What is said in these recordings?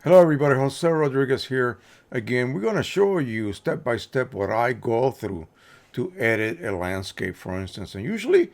Hello everybody, Jose Rodriguez here. Again, we're going to show you step by step what I go through to edit a landscape, for instance. And usually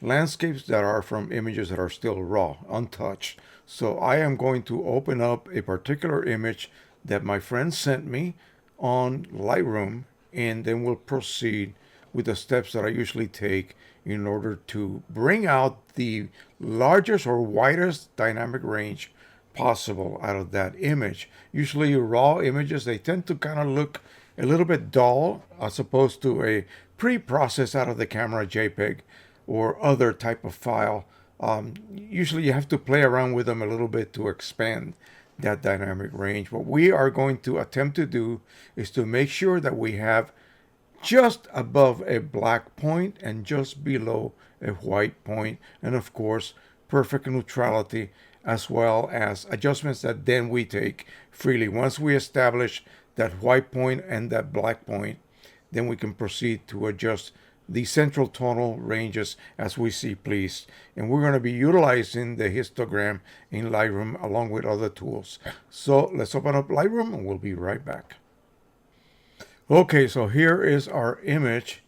landscapes that are from images that are still raw, untouched. So I am going to open up a particular image that my friend sent me on Lightroom, and then we'll proceed with the steps that I usually take in order to bring out the largest or widest dynamic range possible out of that image. Usually raw images, they tend to kind of look a little bit dull as opposed to a pre-processed out of the camera JPEG or other type of file. Usually you have to play around with them a little bit to expand that dynamic range. What we are going to attempt to do is to make sure that we have just above a black point and just below a white point, and of course perfect neutrality, as well as adjustments that then we take freely. Once we establish that white point and that black point, then we can proceed to adjust the central tonal ranges as we see pleased. And we're going to be utilizing the histogram in Lightroom along with other tools. So let's open up Lightroom and we'll be right back. Okay, so here is our image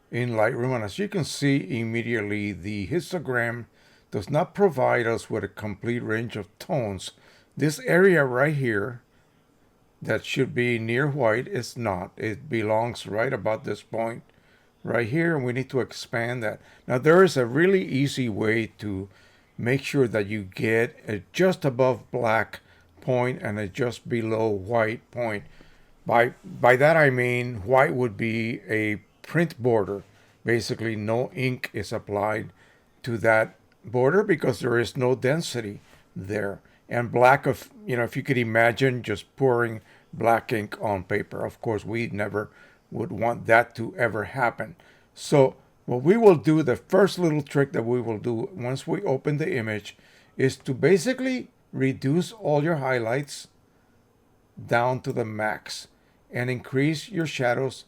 in Lightroom, and as you can see immediately, the histogram does not provide us with a complete range of tones. This area right here that should be near white is not. It belongs right about this point right here, and we need to expand that. Now there is a really easy way to make sure that you get a just above black point and a just below white point. By that I mean white would be a print border. Basically no ink is applied to that border because there is no density there. And black, of if you could imagine just pouring black ink on paper. Of course, we never would want that to ever happen. So what we will do, the first little trick that we will do once we open the image, is to basically reduce all your highlights down to the max and increase your shadows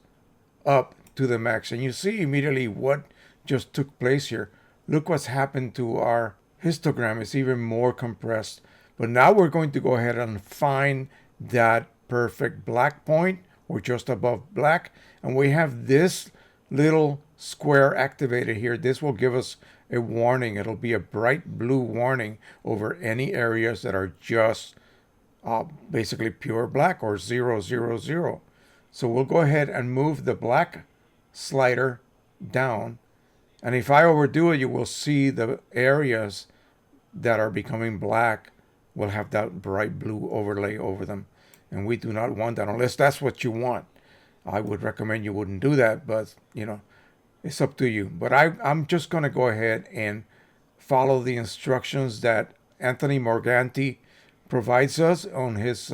up to the max. And you see immediately what just took place here. Look what's happened to our histogram. It's even more compressed. But now we're going to go ahead and find that perfect black point or just above black. And we have this little square activated here. This will give us a warning. It'll be a bright blue warning over any areas that are just basically pure black or 000. So we'll go ahead and move the black slider down. And if I overdo it, you will see the areas that are becoming black will have that bright blue overlay over them. And we do not want that unless that's what you want. I would recommend you wouldn't do that, but it's up to you. But I'm just going to go ahead and follow the instructions that Anthony Morganti provides us on his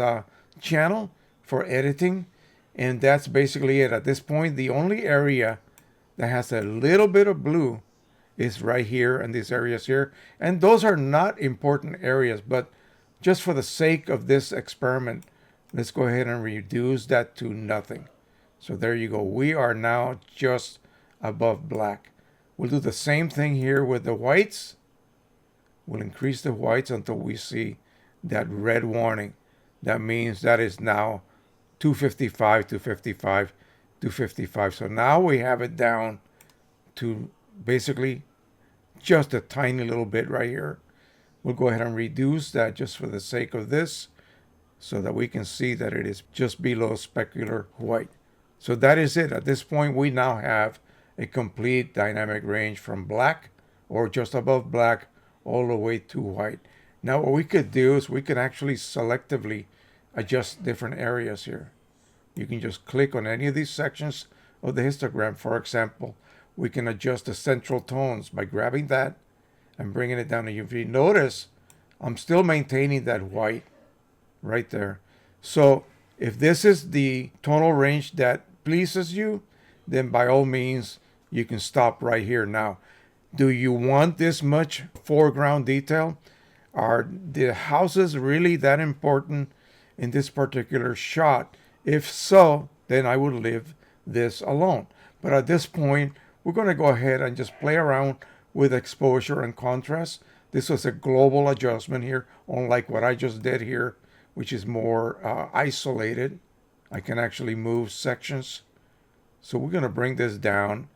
channel for editing. And that's basically it. At this point, the only area that has a little bit of blue is right here and these areas here. And those are not important areas, but just for the sake of this experiment, let's go ahead and reduce that to nothing. So there you go. We are now just above black. We'll do the same thing here with the whites. We'll increase the whites until we see that red warning. That means that is now 255, 255, 255. So now we have it down to basically just a tiny little bit right here. We'll go ahead and reduce that just for the sake of this so that we can see that it is just below specular white. So that is it. At this point, we now have a complete dynamic range from black or just above black all the way to white. Now what we could do is we could actually selectively adjust different areas here. You can just click on any of these sections of the histogram. For example, we can adjust the central tones by grabbing that and bringing it down. And if you notice, I'm still maintaining that white right there. So if this is the tonal range that pleases you, then by all means, you can stop right here. Now, do you want this much foreground detail? Are the houses really that important in this particular shot? If so, then I would leave this alone. But at this point, we're going to go ahead and just play around with exposure and contrast. This was a global adjustment here, unlike what I just did here which is more isolated. I can actually move sections. So we're going to bring this down.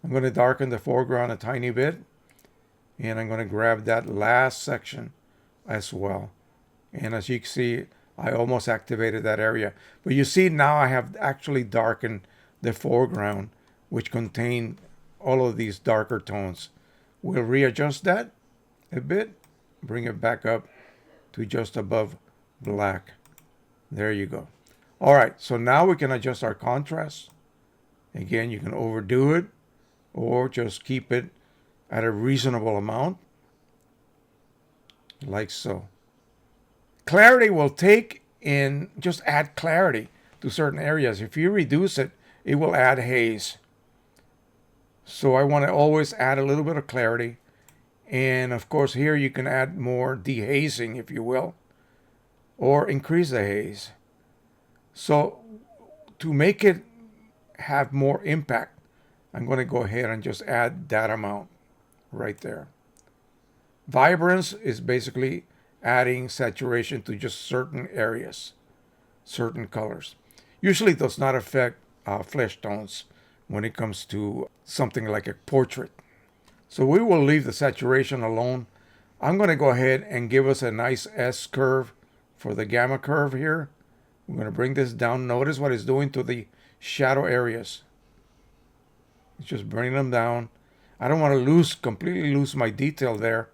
I'm going to darken the foreground a tiny bit. And I'm going to grab that last section as well. And as you can see, I almost activated that area. But you see now I have actually darkened the foreground, which contain all of these darker tones. We'll readjust that a bit, bring it back up to just above black. There you go. All right, so now we can adjust our contrast. Again, you can overdo it or just keep it at a reasonable amount, like so. Clarity will take and just add clarity to certain areas. If you reduce it, it will add haze. So I want to always add a little bit of clarity. And of course here you can add more dehazing, if you will, or increase the haze. So to make it have more impact, I'm going to go ahead and just add that amount right there. Vibrance is basically adding saturation to just certain areas, certain colors. Usually it does not affect flesh tones when it comes to something like a portrait. So we will leave the saturation alone. I'm going to go ahead and give us a nice S curve for the gamma curve here. We're going to bring this down. Notice what it's doing to the shadow areas. It's just bringing them down. I don't want to completely lose my detail there.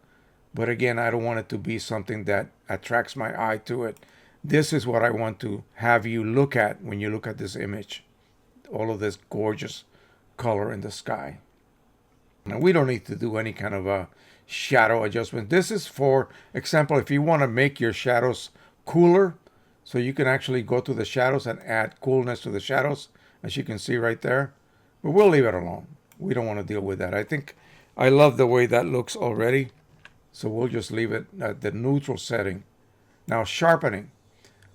But again, I don't want it to be something that attracts my eye to it. This is what I want to have you look at when you look at this image. All of this gorgeous color in the sky. Now, we don't need to do any kind of a shadow adjustment. This is for example, if you want to make your shadows cooler, so you can actually go to the shadows and add coolness to the shadows, as you can see right there. But we'll leave it alone. We don't want to deal with that. I love the way that looks already. So we'll just leave it at the neutral setting. Now, sharpening.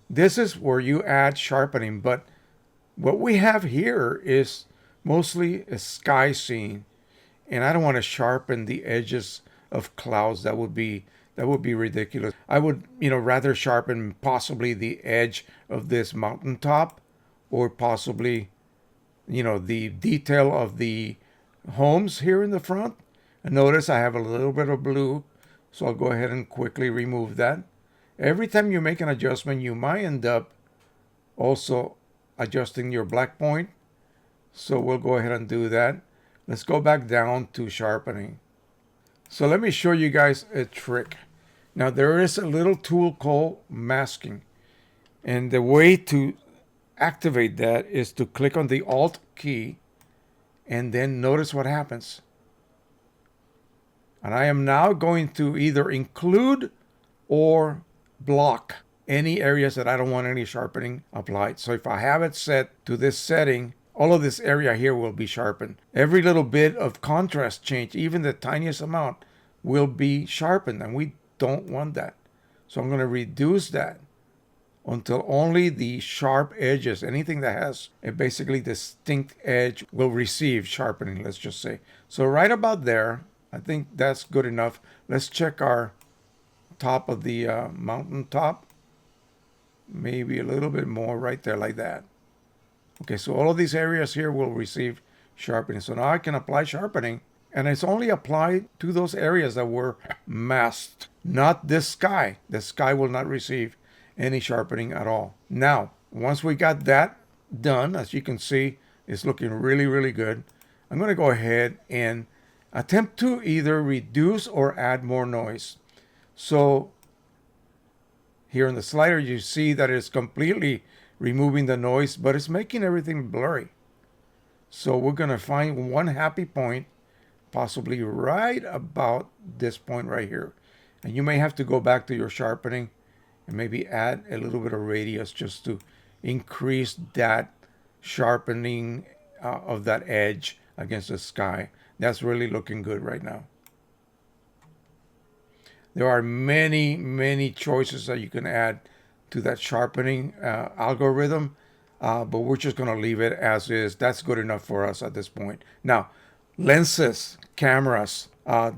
This is where you add sharpening, but what we have here is mostly a sky scene. And I don't want to sharpen the edges of clouds. That would be ridiculous. I would, rather sharpen possibly the edge of this mountaintop, or possibly, the detail of the homes here in the front. And notice I have a little bit of blue. So I'll go ahead and quickly remove that. Every time you make an adjustment, you might end up also adjusting your black point. So we'll go ahead and do that. Let's go back down to sharpening. So let me show you guys a trick. Now there is a little tool called masking. And the way to activate that is to click on the Alt key and then notice what happens. And I am now going to either include or block any areas that I don't want any sharpening applied. So if I have it set to this setting, all of this area here will be sharpened. Every little bit of contrast change, even the tiniest amount, will be sharpened, and we don't want that. So I'm going to reduce that until only the sharp edges, anything that has a basically distinct edge, will receive sharpening, let's just say. So right about there, I think that's good enough. Let's check our top of the mountain top. Maybe a little bit more right there, like that. Okay, so all of these areas here will receive sharpening. So now I can apply sharpening, and it's only applied to those areas that were masked, not this sky. The sky will not receive any sharpening at all. Now, once we got that done, as you can see, it's looking really, really good. I'm going to go ahead and attempt to either reduce or add more noise. So here in the slider, you see that it's completely removing the noise, but it's making everything blurry. So we're going to find one happy point, possibly right about this point right here. And you may have to go back to your sharpening and maybe add a little bit of radius just to increase that sharpening of that edge against the sky. That's really looking good right now. There are many, many choices that you can add to that sharpening algorithm, but we're just going to leave it as is. That's good enough for us at this point. Now, lenses, cameras,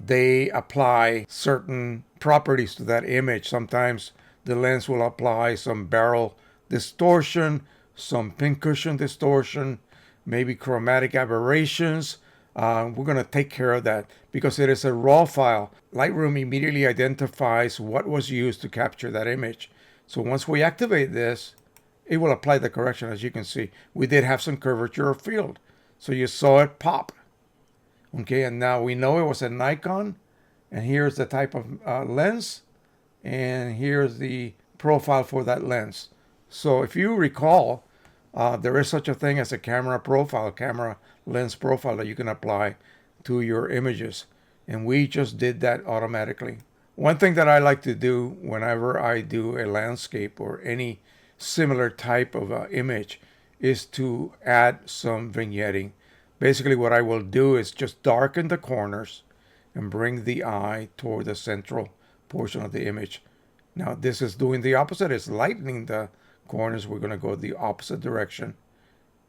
they apply certain properties to that image. Sometimes the lens will apply some barrel distortion, some pincushion distortion, maybe chromatic aberrations. We're going to take care of that because it is a raw file. Lightroom immediately identifies what was used to capture that image. So once we activate this, it will apply the correction. As you can see, we did have some curvature of field. So you saw it pop. Okay, and now we know it was a Nikon. And here's the type of lens. And here's the profile for that lens. So if you recall, there is such a thing as a camera profile, camera lens profile that you can apply to your images. And we just did that automatically. One thing that I like to do whenever I do a landscape or any similar type of image is to add some vignetting. Basically what I will do is just darken the corners and bring the eye toward the central portion of the image. Now this is doing the opposite. It's lightening the corners. We're going to go the opposite direction.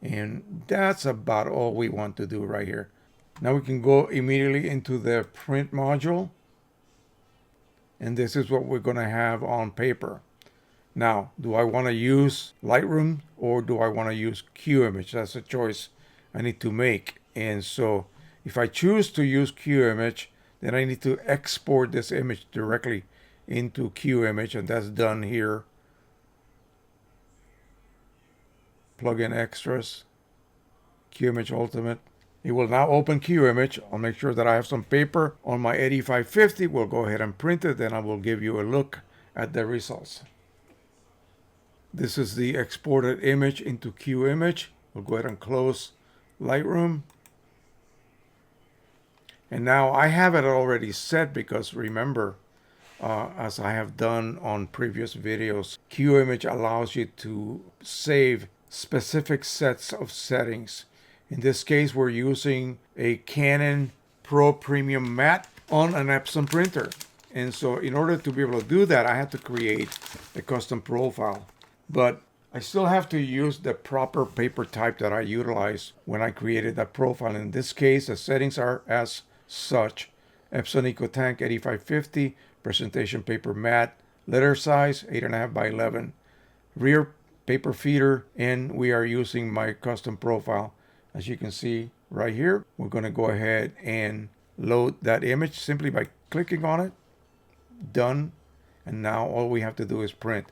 And that's about all we want to do right here. Now we can go immediately into the print module. And this is what we're going to have on paper. Now, do I want to use Lightroom or do I want to use QImage? That's a choice I need to make. And so if I choose to use QImage, then I need to export this image directly into QImage, and that's done here. Plug in extras, QImage Ultimate. It will now open QImage. I'll make sure that I have some paper on my 8550. We'll go ahead and print it, then I will give you a look at the results. This is the exported image into QImage. We'll go ahead and close Lightroom. And now I have it already set because remember, as I have done on previous videos, QImage allows you to save specific sets of settings. In this case, we're using a Canon Pro Premium Matte on an Epson printer. And so in order to be able to do that, I had to create a custom profile. But I still have to use the proper paper type that I utilized when I created that profile. In this case, the settings are as such. Epson EcoTank 8550, presentation paper matte, letter size 8.5 by 11, rear paper feeder, and we are using my custom profile. As you can see right here, we're going to go ahead and load that image simply by clicking on it. Done. And now all we have to do is print.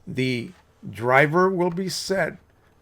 The driver will be set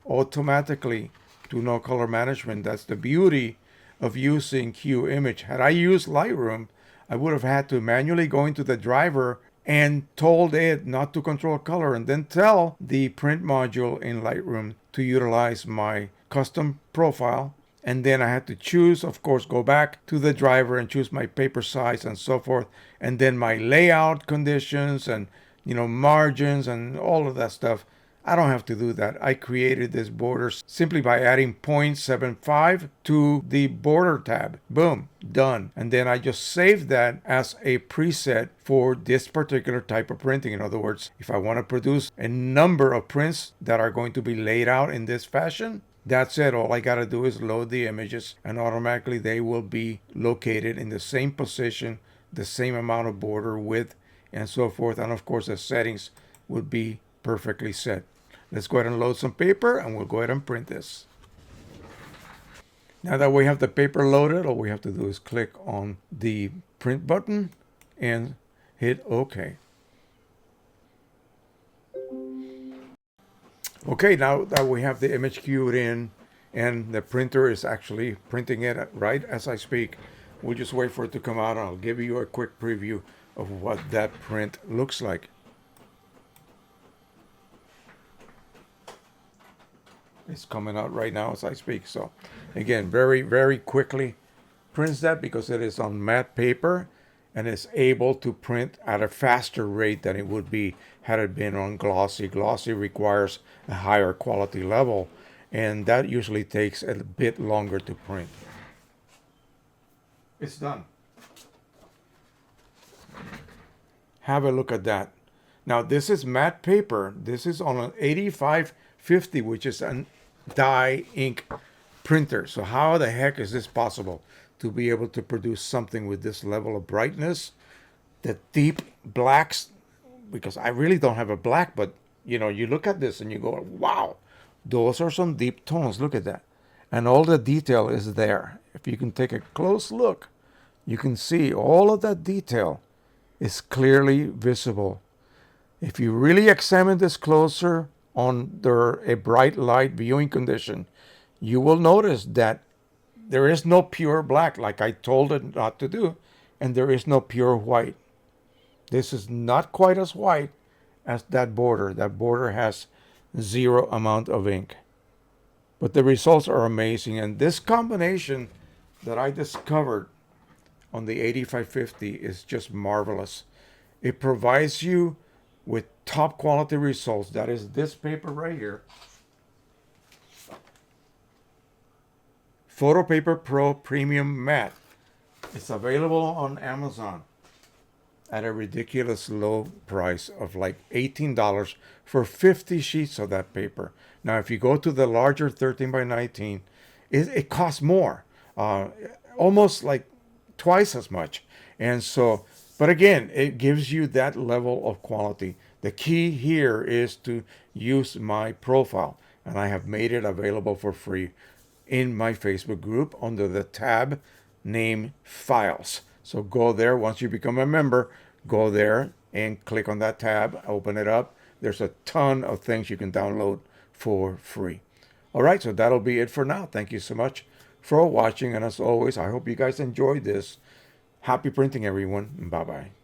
automatically to no color management. That's the beauty of using QImage. Had I used Lightroom, I would have had to manually go into the driver and told it not to control color and then tell the print module in Lightroom to utilize my custom profile. And then I had to choose, of course, go back to the driver and choose my paper size and so forth. And then my layout conditions and, margins and all of that stuff. I don't have to do that. I created this border simply by adding 0.75 to the border tab. Boom, done. And then I just saved that as a preset for this particular type of printing. In other words, if I want to produce a number of prints that are going to be laid out in this fashion, that's it. All I got to do is load the images and automatically they will be located in the same position, the same amount of border width and so forth. And of course, the settings would be perfectly set. Let's go ahead and load some paper and we'll go ahead and print this. Now that we have the paper loaded, all we have to do is click on the print button and hit OK. Okay, now that we have the image queued in and the printer is actually printing it right as I speak, we'll just wait for it to come out and I'll give you a quick preview of what that print looks like. It's coming out right now as I speak. So again, very, very quickly prints that because it is on matte paper and it's able to print at a faster rate than it would be had it been on glossy. Glossy requires a higher quality level and that usually takes a bit longer to print. It's done. Have a look at that. Now this is matte paper. This is on an 8550, which is an dye ink printer. So how the heck is this possible to be able to produce something with this level of brightness? The deep blacks because I really don't have a black, but you look at this and you go, wow, those are some deep tones. Look at that. And all the detail is there. If you can take a close look, you can see all of that detail is clearly visible. If you really examine this closer under a bright light viewing condition, you will notice that there is no pure black like I told it not to do, and there is no pure white. This is not quite as white as that border. That border has zero amount of ink. But the results are amazing. And this combination that I discovered on the 8550 is just marvelous. It provides you with top quality results. That is this paper right here. Photo Paper Pro Premium Matte. It's available on Amazon at a ridiculous low price of like $18 for 50 sheets of that paper. Now, if you go to the larger 13 by 19, it costs more, almost like twice as much. And so, but again, it gives you that level of quality. The key here is to use my profile, and I have made it available for free in my Facebook group under the tab named Files. So go there. Once you become a member, go there and click on that tab, open it up. There's a ton of things you can download for free. All right, so that'll be it for now. Thank you so much for watching. And as always, I hope you guys enjoyed this. Happy printing, everyone. Bye-bye.